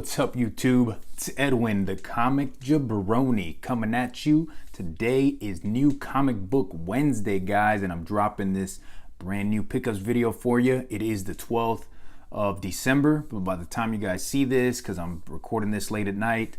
What's up, YouTube? It's Edwin, the Comic Jabroni, coming at you. Today is New Comic Book Wednesday, guys, and I'm dropping this brand new pickups video for you. It is the 12th of December, but by the time you guys see this, because I'm recording this late at night,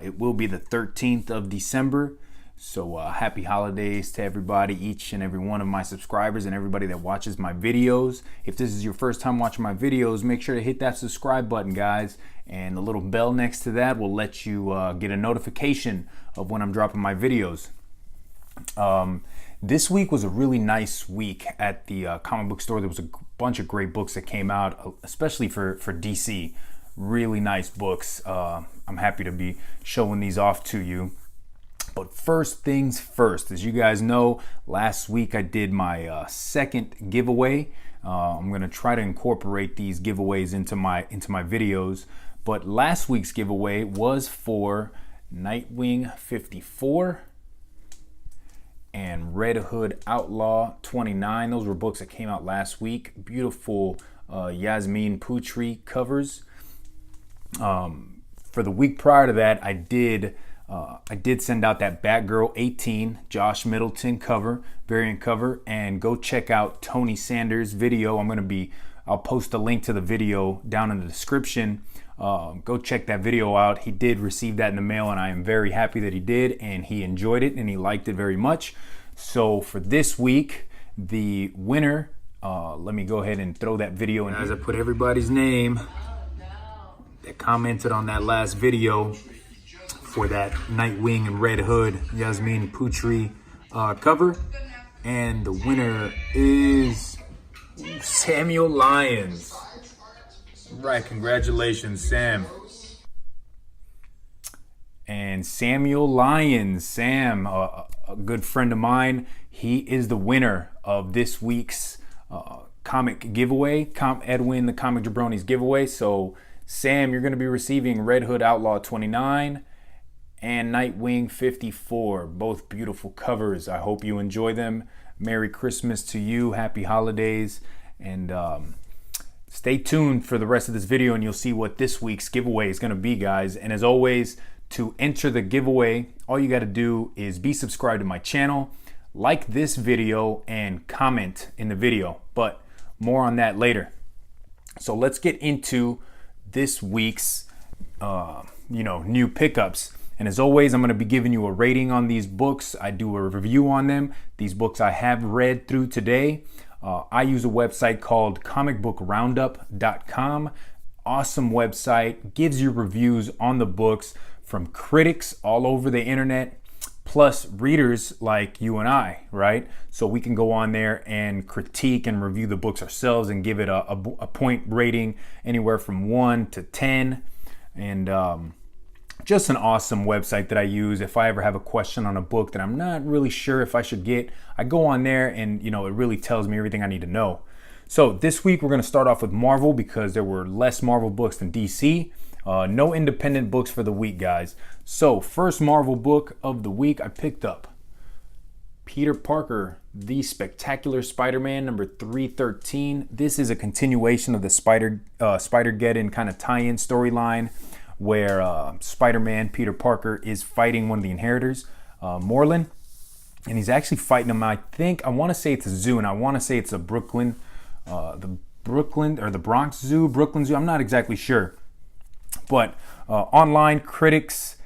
it will be the 13th of December. So happy holidays to everybody, each and every one of my subscribers and everybody that watches my videos. If this is your first time watching my videos, make sure to hit that subscribe button, guys. And the little bell next to that will let you get a notification of when I'm dropping my videos. This week was a really nice week at the comic book store. There was a bunch of great books that came out, especially for DC. Really nice books. I'm happy to be showing these off to you. But first things first, as you guys know, last week I did my second giveaway. I'm gonna try to incorporate these giveaways into my videos. But last week's giveaway was for Nightwing 54 and Red Hood Outlaw 29. Those were books that came out last week. Beautiful Yasmin Putri covers. For the week prior to that, I did send out that Batgirl 18 Josh Middleton cover, variant cover, and go check out Tony Sanders' video. I'll post a link to the video down in the description. Go check that video out. He did receive that in the mail, and I am very happy that he did, and he enjoyed it, and he liked it very much. So for this week, the winner, let me go ahead and throw that video in. As I put everybody's name that commented on that last video for that Nightwing and Red Hood Yasmin Putri cover. And the winner is Samuel Lyons. Right, congratulations, Sam. And Samuel Lyons, Sam, a good friend of mine, he is the winner of this week's comic giveaway, Edwin, the Comic Jabroni's giveaway. So, Sam, you're going to be receiving Red Hood Outlaw 29 and Nightwing 54, both beautiful covers. I hope you enjoy them. Merry Christmas to you, happy holidays, and stay tuned for the rest of this video and you'll see what this week's giveaway is going to be, guys. And as always, to enter the giveaway, all you got to do is be subscribed to my channel, like this video, and comment in the video, but more on that later. So let's get into this week's new pickups. And as always, I'm going to be giving you a rating on these books. I do a review on them. These books I have read through today. I use a website called comicbookroundup.com. Awesome website. Gives you reviews on the books from critics all over the internet, plus readers like you and I, right? So we can go on there and critique and review the books ourselves and give it a point rating anywhere from 1 to 10. And just an awesome website that I use. If I ever have a question on a book that I'm not really sure if I should get, I go on there and, it really tells me everything I need to know. So this week we're going to start off with Marvel because there were less Marvel books than DC. No independent books for the week, guys. So first Marvel book of the week, I picked up Peter Parker, The Spectacular Spider-Man, number 313. This is a continuation of the Spider-Geddon kind of tie-in storyline, where Spider-Man, Peter Parker, is fighting one of the inheritors, Morlun, and he's actually fighting him. I want to say it's a zoo, and I want to say it's a Brooklyn, the Bronx Zoo, Brooklyn Zoo. I'm not exactly sure, but online critics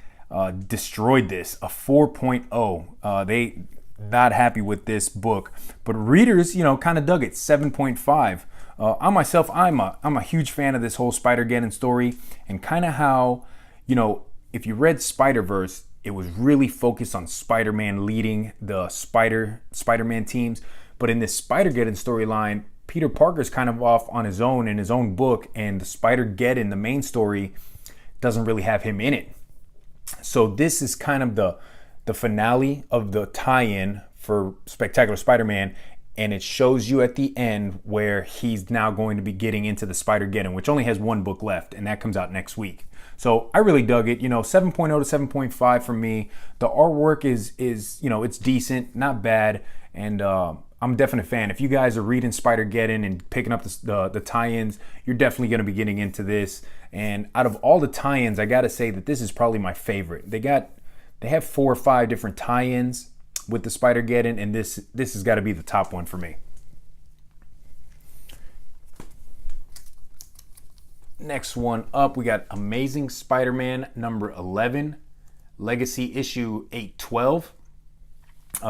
destroyed this, a 4.0. They not happy with this book, but readers, kind of dug it, 7.5. I myself, I'm a huge fan of this whole Spider-Geddon story, and kind of how, if you read Spider-Verse, it was really focused on Spider-Man leading the Spider-Man teams. But in this Spider-Geddon storyline, Peter Parker's kind of off on his own in his own book, and the Spider-Geddon, the main story, doesn't really have him in it. So this is kind of the finale of the tie-in for Spectacular Spider-Man. And it shows you at the end where he's now going to be getting into the Spider-Geddon, which only has one book left, and that comes out next week. So I really dug it. 7.0 to 7.5 for me. The artwork is it's decent, not bad, and I'm a definite fan. If you guys are reading Spider-Geddon and picking up the tie-ins, you're definitely going to be getting into this. And out of all the tie-ins, I got to say that this is probably my favorite. They have 4 or 5 different tie-ins with the Spider-Geddon, and this has got to be the top one for me. Next one up, we got Amazing Spider-Man number 11, Legacy issue 812.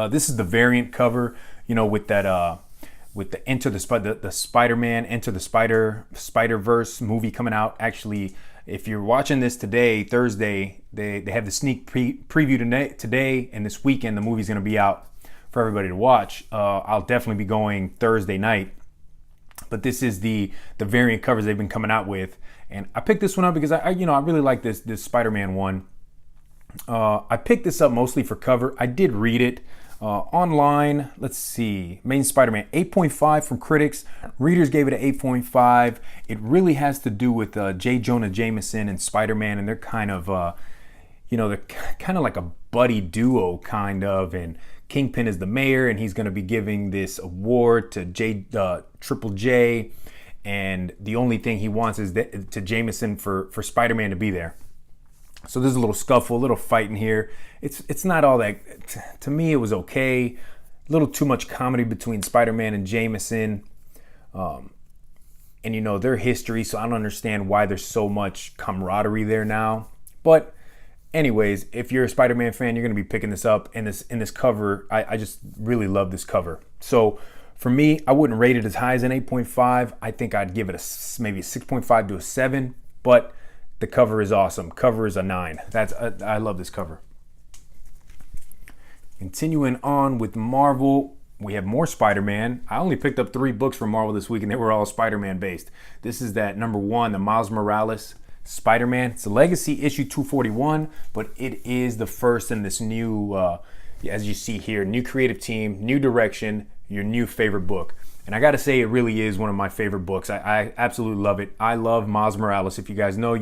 This is the variant cover, you know, with that with the Spider-Man Enter the Spider-Verse movie coming out. Actually, if you're watching this today, Thursday, they have the sneak preview today, and this weekend the movie's going to be out for everybody to watch. I'll definitely be going Thursday night. But this is the variant covers they've been coming out with, and I picked this one up because I really like this Spider-Man one. I picked this up mostly for cover. I did read it online. Let's see, Amazing Spider-Man 8.5 from critics. Readers gave it an 8.5. It really has to do with J. Jonah Jameson and Spider-Man, and they're kind of they're kind of like a buddy duo kind of, and Kingpin is the mayor, and he's going to be giving this award to Triple J, and the only thing he wants is to Jameson for Spider-Man to be there. So there's a little scuffle, a little fight in here. It's not all that. To me, it was okay. A little too much comedy between Spider-Man and Jameson, and their history. So I don't understand why there's so much camaraderie there now, but. Anyways, if you're a Spider-Man fan, you're going to be picking this up. In this cover, I just really love this cover. So for me, I wouldn't rate it as high as an 8.5. I think I'd give it maybe a 6.5 to a 7. But the cover is awesome. Cover is a 9. I love this cover. Continuing on with Marvel, we have more Spider-Man. I only picked up 3 books from Marvel this week, and they were all Spider-Man based. This is that number 1, the Miles Morales Spider-Man. It's a Legacy issue 241, but it is the first in this new, as you see here, new creative team, new direction, your new favorite book. And I got to say, it really is one of my favorite books. I absolutely love it. I love Miles Morales. If you guys know,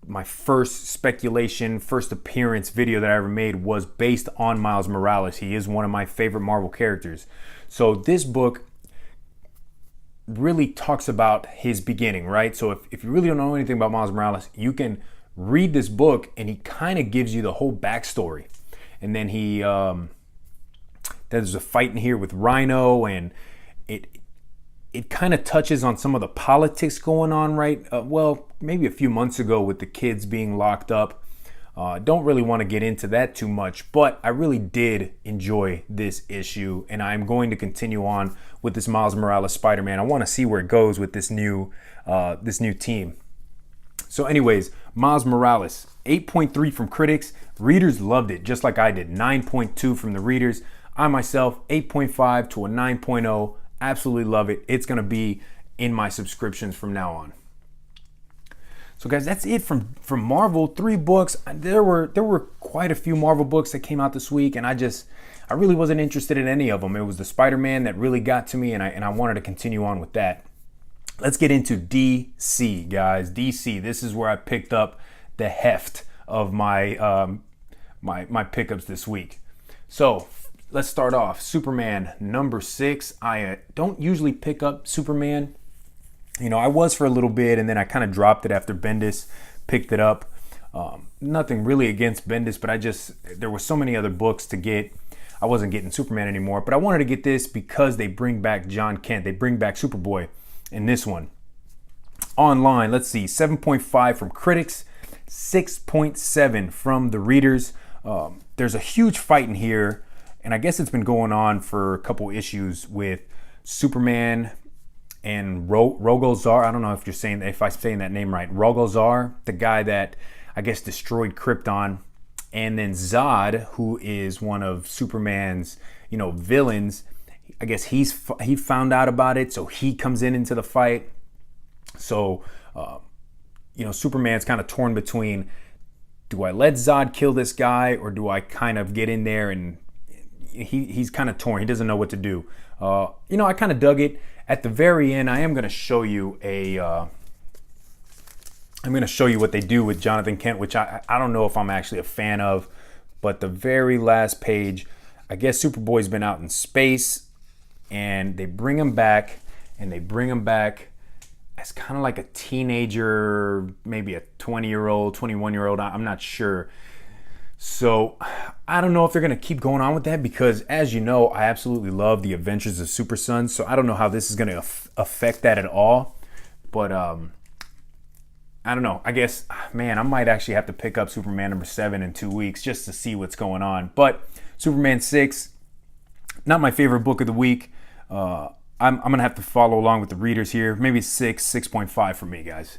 my first speculation, first appearance video that I ever made was based on Miles Morales. He is one of my favorite Marvel characters. So this book really talks about his beginning, right? So if you really don't know anything about Miles Morales, you can read this book, and he kind of gives you the whole backstory. And then there's a fight in here with Rhino, and it kind of touches on some of the politics going on, right? Maybe a few months ago with the kids being locked up. Don't really want to get into that too much, but I really did enjoy this issue, and I'm going to continue on with this Miles Morales Spider-Man. I want to see where it goes with this new team. So anyways, Miles Morales, 8.3 from critics. Readers loved it, just like I did. 9.2 from the readers. I myself, 8.5 to a 9.0. Absolutely love it. It's going to be in my subscriptions from now on. So guys, that's it from Marvel. 3 books. There were quite a few Marvel books that came out this week, and I really wasn't interested in any of them. It was the Spider-Man that really got to me, and I wanted to continue on with that. Let's get into DC, guys. DC. This is where I picked up the heft of my my pickups this week. So let's start off. Superman number 6. I don't usually pick up Superman. I was for a little bit, and then I kind of dropped it after Bendis picked it up. Nothing really against Bendis, but there were so many other books to get. I wasn't getting Superman anymore, but I wanted to get this because they bring back John Kent. They bring back Superboy in this one. Online, let's see, 7.5 from critics, 6.7 from the readers. There's a huge fight in here, and I guess it's been going on for a couple issues with Superman and Rogol-Zar. I don't know if I'm saying that name right. Rogol-Zar, the guy that I guess destroyed Krypton, and then Zod, who is one of Superman's villains. I guess he found out about it, so he comes into the fight. So Superman's kind of torn between, do I let Zod kill this guy, or do I kind of get in there? And he's kind of torn. He doesn't know what to do. I kind of dug it. At the very end, I am going to show you what they do with Jonathan Kent, which I don't know if I'm actually a fan of, but the very last page, I guess Superboy's been out in space, and they bring him back, and they bring him back as kind of like a teenager, maybe a 20-year-old, 21-year-old. I'm not sure. So I don't know if they're going to keep going on with that, because as you know, I absolutely love the Adventures of Super Sons. So I don't know how this is going to affect that at all. But I don't know. I guess, man, I might actually have to pick up Superman number 7 in 2 weeks just to see what's going on. But Superman 6, not my favorite book of the week. I'm going to have to follow along with the readers here. Maybe 6.5 for me, guys.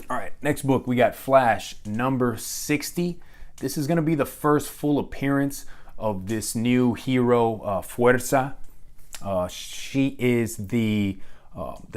All right, next book, we got Flash number 60. This is going to be the first full appearance of this new hero, Fuerza. She is the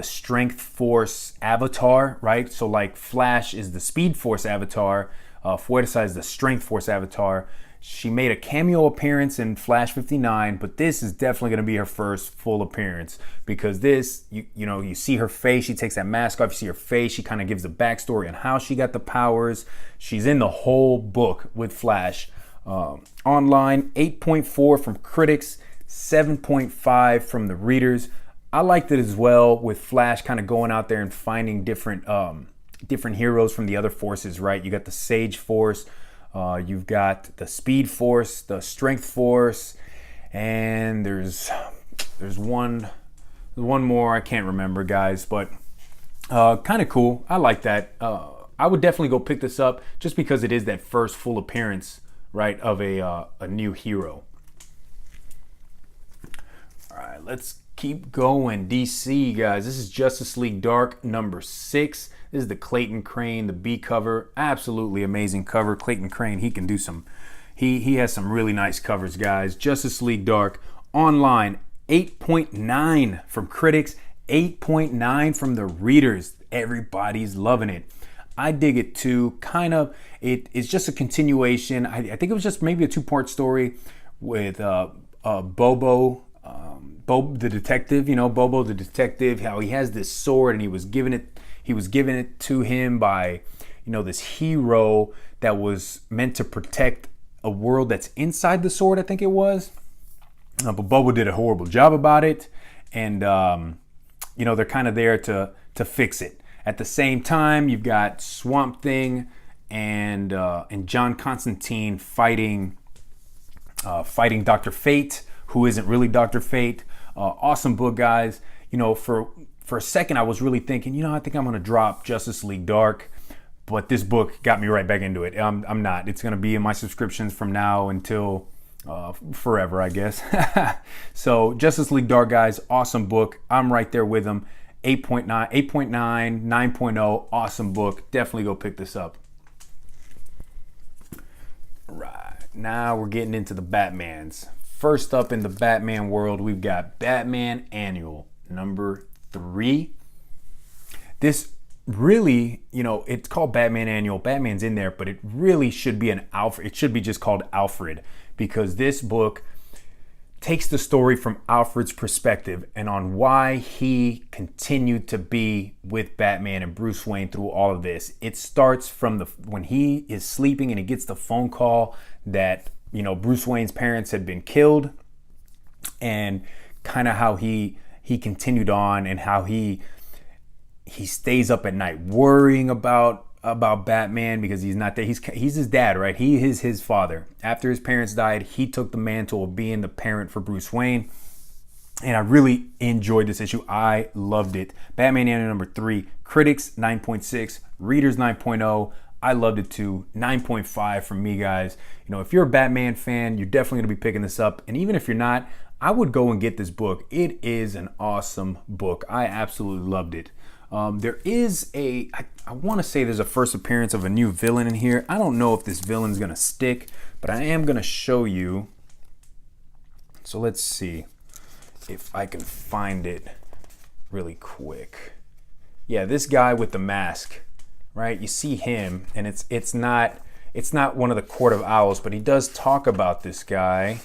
Strength Force avatar, right? So like Flash is the Speed Force avatar, Fuerza is the Strength Force avatar. She made a cameo appearance in Flash 59, but this is definitely going to be her first full appearance, because this, you see her face, she takes that mask off, you see her face, she kind of gives the backstory on how she got the powers. She's in the whole book with Flash. Online, 8.4 from critics, 7.5 from the readers. I liked it as well, with Flash kind of going out there and finding different heroes from the other forces, right? You got the Sage Force, you've got the Speed Force, the Strength Force, and there's one more I can't remember, guys, but kind of cool. I like that. I would definitely go pick this up just because it is that first full appearance, right, of a new hero. All right, let's keep going. DC, guys. This is Justice League Dark number 6. This is the Clayton Crane, the B cover. Absolutely amazing cover. Clayton Crane, he can do some, he has some really nice covers, guys. Justice League Dark online, 8.9 from critics, 8.9 from the readers. Everybody's loving it. I dig it too. Kind of, it's just a continuation. I think it was just maybe a 2-part story with Bobo the detective, Bobo the detective, how he has this sword and he was given it to him by, this hero that was meant to protect a world that's inside the sword, I think it was. But Bobo did a horrible job about it, and they're kind of there to fix it. At the same time, you've got Swamp Thing and John Constantine fighting Dr. Fate, who isn't really Dr. Fate. Awesome book, guys. For a second, I was really thinking, I think I'm going to drop Justice League Dark, but this book got me right back into it. I'm not. It's going to be in my subscriptions from now until forever, I guess. So Justice League Dark, guys, awesome book. I'm right there with them. 8.9, 9.0, awesome book. Definitely go pick this up. Right, now we're getting into the Batmans. First up in the Batman world, we've got Batman Annual number 3. This really, it's called Batman Annual. Batman's in there, but it really should be an Alfred. It should be just called Alfred, because this book takes the story from Alfred's perspective and on why he continued to be with Batman and Bruce Wayne through all of this. It starts from when he is sleeping and he gets the phone call that Bruce Wayne's parents had been killed, and kind of how he continued on, and how he stays up at night worrying about Batman because he's not there. He's his dad, right? He is his father. After his parents died, he took the mantle of being the parent for Bruce Wayne. And I really enjoyed this issue. I loved it. Batman Annual number 3, critics 9.6, readers 9.0. I loved it too. 9.5 from me, guys. If you're a Batman fan, you're definitely going to be picking this up. And even if you're not, I would go and get this book. It is an awesome book. I absolutely loved it. There is I want to say there's a first appearance of a new villain in here. I don't know if this villain's going to stick, but I am going to show you. So let's see if I can find it really quick. Yeah, this guy with the mask, right? You see him, and it's not one of the Court of Owls, but he does talk about this guy.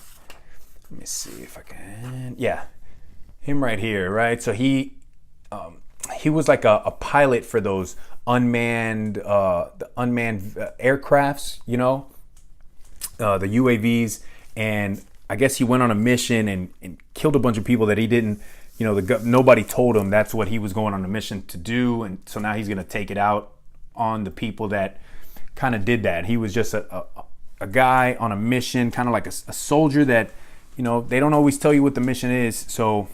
Let me see if I can. Yeah, him right here, right? So he was like a pilot for those unmanned aircrafts, the UAVs, and I guess he went on a mission and killed a bunch of people that he didn't, nobody told him that's what he was going on a mission to do. And so now he's going to take it out on the people that kind of did that. He was just a guy on a mission, kind of like a soldier that, they don't always tell you what the mission is. So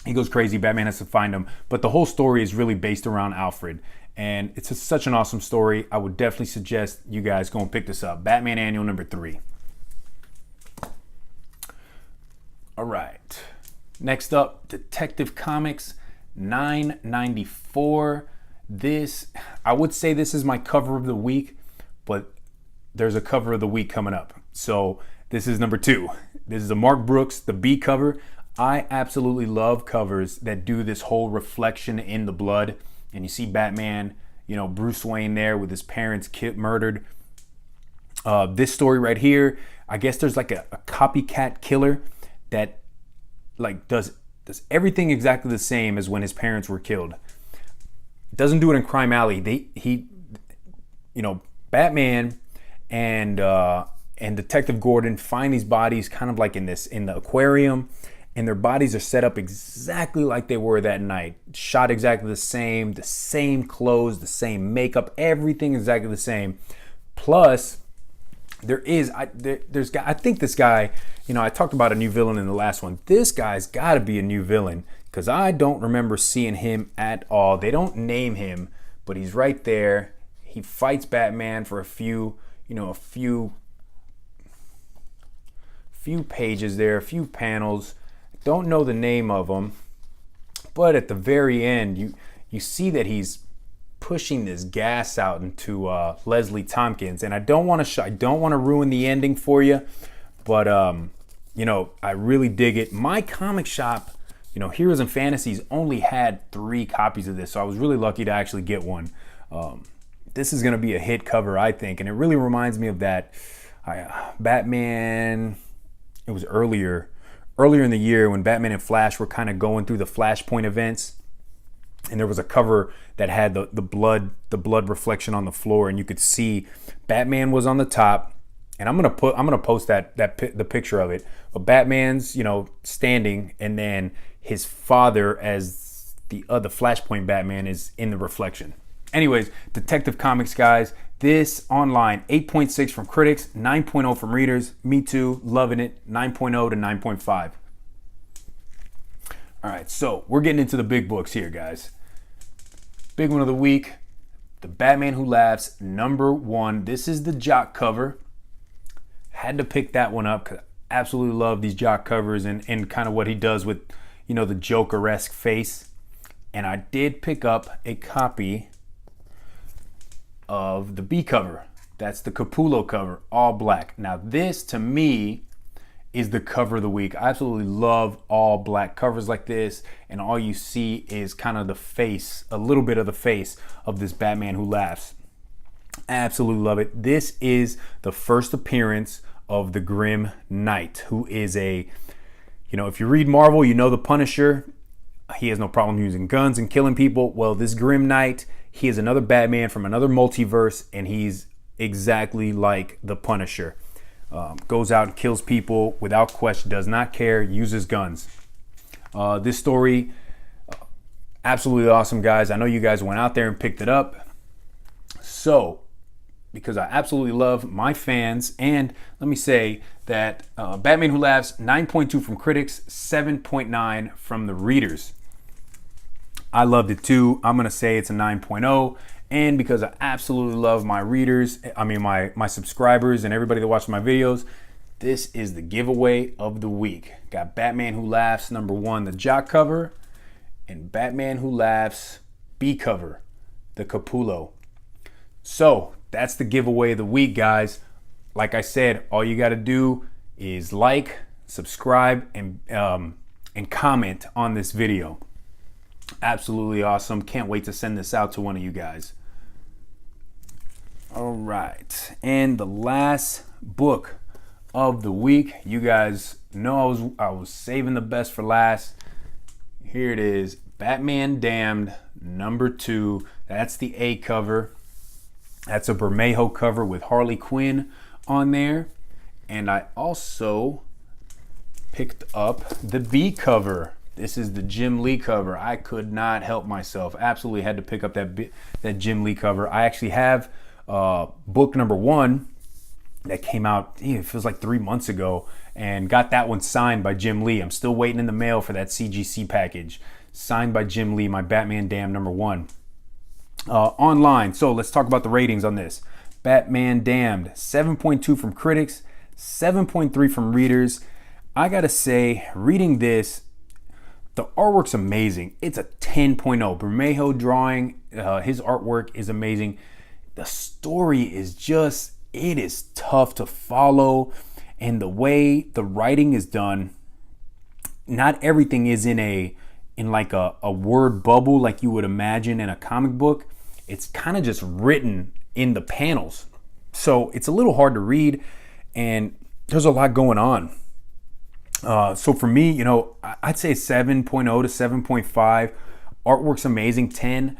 he goes crazy. Batman has to find him. But the whole story is really based around Alfred. And it's such an awesome story. I would definitely suggest you guys go and pick this up. Batman Annual number 3. All right. Next up, Detective Comics 994. This, I would say this is my cover of the week, but there's a cover of the week coming up. So this is number 2. This is a Mark Brooks, the B cover. I absolutely love covers that do this whole reflection in the blood. And you see Batman, Bruce Wayne there with his parents murdered. This story right here, I guess there's like a copycat killer that like does everything exactly the same as when his parents were killed. Doesn't do it in Crime Alley. Batman and Detective Gordon find these bodies kind of like in the aquarium, and their bodies are set up exactly like they were that night. Shot exactly the same clothes, the same makeup, everything exactly the same. Plus, I think this guy, I talked about a new villain in the last one. This guy's got to be a new villain because I don't remember seeing him at all. They don't name him, but he's right there. He fights Batman for a few pages there, a few panels. Don't know the name of him, but at the very end, you see that he's pushing this gas out into Leslie Tompkins, and I don't want to ruin the ending for you, but I really dig it. My comic shop, Heroes and Fantasies, only had 3 copies of this, so I was really lucky to actually get one. This is going to be a hit cover, I think, and it really reminds me of that Batman. It was earlier in the year when Batman and Flash were kind of going through the Flashpoint events, and there was a cover that had the blood reflection on the floor, and you could see Batman was on the top, and I'm gonna post the picture of it. But Batman's standing, and then his father as the Flashpoint Batman is in the reflection. Anyways, Detective Comics, guys. This online, 8.6 from critics, 9.0 from readers. Me too, loving it. 9.0 to 9.5. All right, so we're getting into the big books here, guys. Big one of the week, The Batman Who Laughs, number 1. This is the Jock cover. Had to pick that one up because I absolutely love these Jock covers and kind of what he does with, the Joker-esque face. And I did pick up a copy of the B cover. That's the Capullo cover, all black. Now this, to me, is the cover of the week. I absolutely love all black covers like this, and all you see is kind of the face, a little bit of the face of this Batman Who Laughs. Absolutely love it. This is the first appearance of the Grim Knight, who is if you read Marvel, the Punisher. He has no problem using guns and killing people. Well, this Grim Knight, he is another Batman from another multiverse, and he's exactly like the Punisher. Goes out and kills people without question, does not care, uses guns. This story, absolutely awesome, guys. I know you guys went out there and picked it up. So, because I absolutely love my fans, and let me say that Batman Who Laughs, 9.2 from critics, 7.9 from the readers. I loved it too. I'm going to say it's a 9.0. And because I absolutely love my readers, my subscribers and everybody that watches my videos, this is the giveaway of the week. Got Batman Who Laughs, number 1, the Jock cover, and Batman Who Laughs B cover, the Capullo. So that's the giveaway of the week, guys. Like I said, all you got to do is like, subscribe, and comment on this video. Absolutely awesome. Can't wait to send this out to one of you guys. All right, and the last book of the week. You guys know I was saving the best for last. Here it is, Batman Damned, number 2. That's the A cover. That's a Bermejo cover with Harley Quinn on there. And I also picked up the V cover. This is the Jim Lee cover. I could not help myself. Absolutely had to pick up that Jim Lee cover. I actually have book number 1 that came out, it feels like 3 months ago, and got that one signed by Jim Lee. I'm still waiting in the mail for that CGC package. Signed by Jim Lee, my Batman Damned number 1. Online, so let's talk about the ratings on this. Batman Damned, 7.2 from critics, 7.3 from readers. I gotta say, reading this, the artwork's amazing. It's a 10.0. Bermejo drawing, his artwork is amazing. The story is just, it is tough to follow. And the way the writing is done, not everything is in like a word bubble like you would imagine in a comic book. It's kind of just written in the panels. So it's a little hard to read, and there's a lot going on. So for me, you know, I'd say 7.0 to 7.5. Artwork's amazing, 10.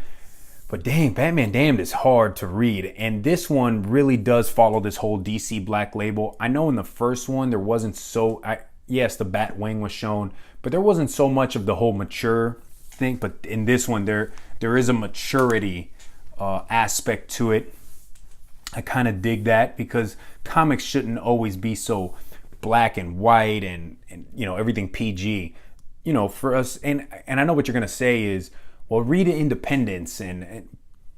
But dang, Batman Damned is hard to read. And this one really does follow this whole DC Black Label. I know in the first one, there wasn't yes, the Batwing was shown, but there wasn't so much of the whole mature thing. But in this one, there is a maturity aspect to it. I kind of dig that, because comics shouldn't always be so black and white and you know, everything PG. You know, for us, and I know what you're gonna say is, well, read Independence,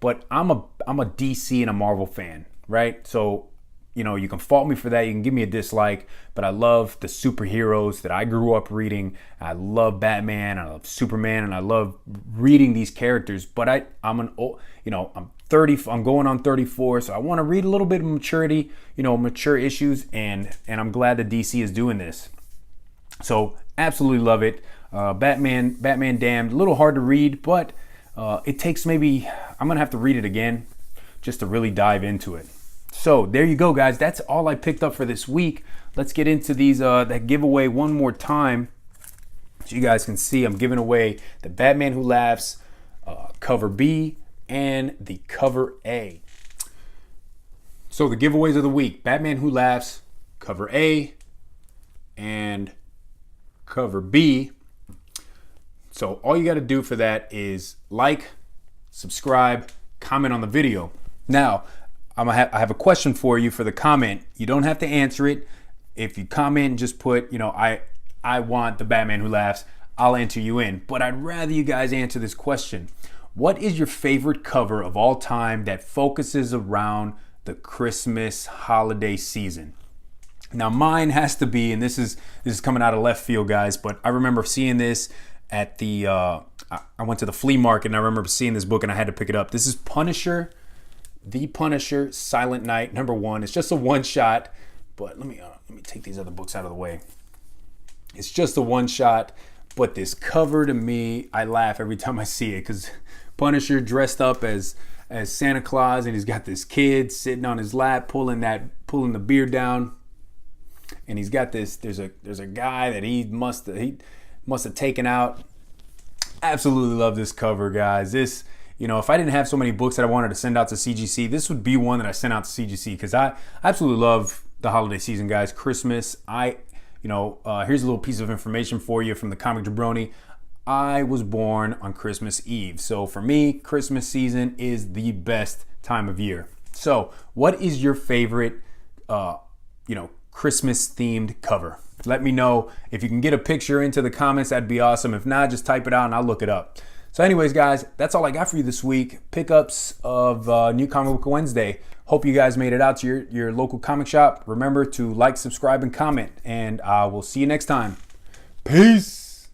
but I'm a DC and a Marvel fan, right? So, you know, you can fault me for that, you can give me a dislike, but I love the superheroes that I grew up reading. I love Batman, I love Superman, and I love reading these characters. But I'm 30, I'm going on 34, so I want to read a little bit of maturity, you know, mature issues, and I'm glad that DC is doing this. So absolutely love it. Batman Damned, a little hard to read, but it takes maybe, I'm gonna have to read it again just to really dive into it. So there you go, guys. That's all I picked up for this week. Let's get into these that giveaway one more time, so you guys can see I'm giving away the Batman Who Laughs cover B and the cover A. So the giveaways of the week: Batman Who Laughs cover A and cover B. So all you got to do for that is like, subscribe, comment on the video. Now, I have a question for you for the comment. You don't have to answer it. If you comment and just put, you know, I want the Batman Who Laughs, I'll enter you in. But I'd rather you guys answer this question. What is your favorite cover of all time that focuses around the Christmas holiday season? Now mine has to be, and this is coming out of left field, guys, but I remember seeing this at the, I went to the flea market and I remember seeing this book and I had to pick it up. This is Punisher, The Punisher, Silent Night, number 1. It's just a one shot, but let me take these other books out of the way. It's just a one shot, but this cover, to me, I laugh every time I see it, because Punisher dressed up as Santa Claus, and he's got this kid sitting on his lap pulling the beard down, and he's got this. There's a guy that he must have taken out. Absolutely love this cover, guys. This, you know, if I didn't have so many books that I wanted to send out to CGC, this would be one that I sent out to CGC, because I absolutely love the holiday season, guys. Christmas. Here's a little piece of information for you from the Comic Jabroni. I was born on Christmas Eve. So for me, Christmas season is the best time of year. So what is your favorite, Christmas themed cover? Let me know. If you can get a picture into the comments, that'd be awesome. If not, just type it out and I'll look it up. So anyways, guys, that's all I got for you this week. Pickups of New Comic Book Wednesday. Hope you guys made it out to your local comic shop. Remember to like, subscribe, and comment. And we'll see you next time. Peace.